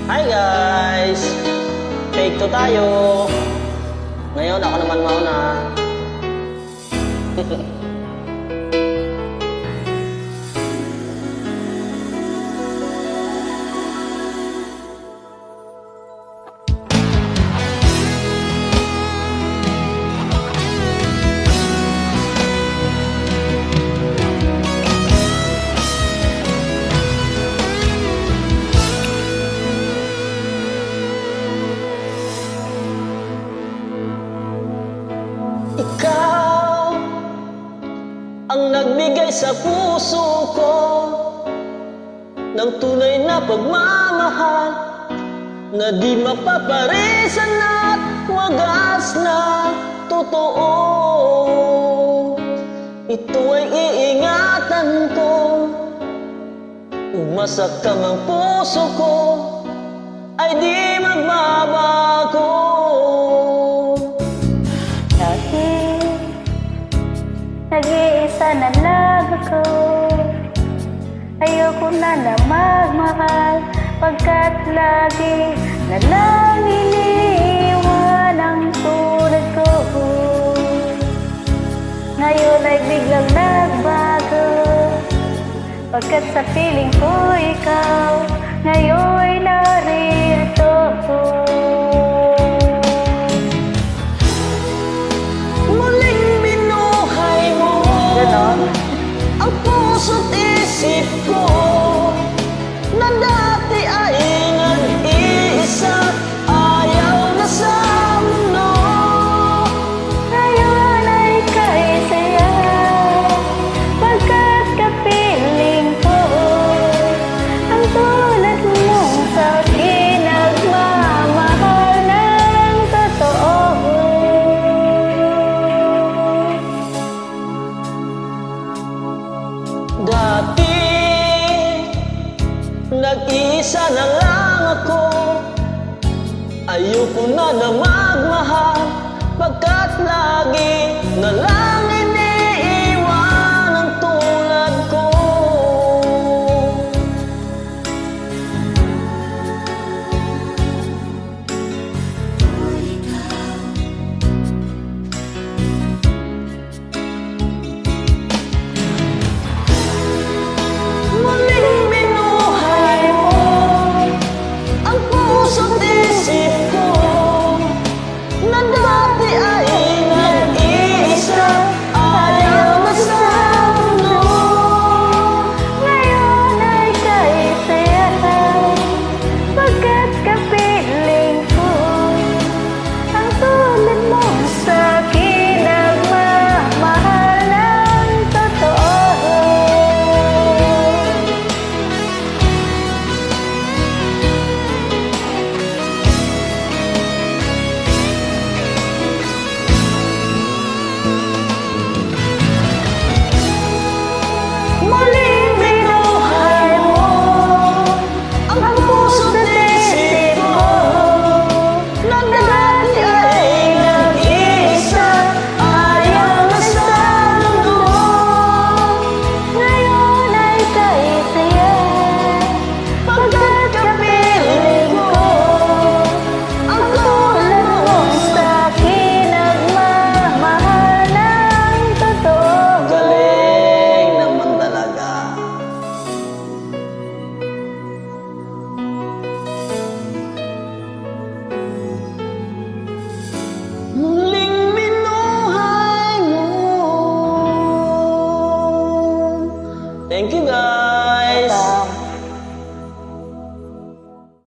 Hi guys! Take two tayo. Ngayon ako naman mauna. Ikaw ang nagbigay sa puso ko ng tunay na pagmamahal na di mapaparisan at wagas na totoo. Ito ay iingatan ko, umasaktan ang puso ko ay di magbabago. Nag-iisa na lang ako, ayoko na magmahal, pagkat lagi na lang iniiwan ang tulad ko. Ngayon ay biglang nagbago, pagkat sa piling ko ikaw ngayon narito. Ang puso't isip ko na dati ay nag-iisa, ayaw na sa mundo. Ngayon ay kaisaya, pagkat kapiling ko ang tulad mong sa'kin nagmamahal ng totoo. Dati, nag-iisa na lang ako, ayoko na magmahal, pagkat lagi na lang iniiwan ang tulad ko. Muling binuhay mo ang puso't isip ko na dati ay nag-iisa, ayaw na sa mundo. Ngayon ay kaisaya, pagkat kapiling ko ang tulad mong sa'kin nagmamahal ng totoo. Muling binuhay mo ang puso't isip ko na dati ay nag-iisa, ayaw na sa mundo. Ngayon ay kaisaya, Pagkat kapiling ko ang tulad mong sa'kin nagmamahal ng totoo. galing naman talaga. Muling binuhay mo. Thank you guys.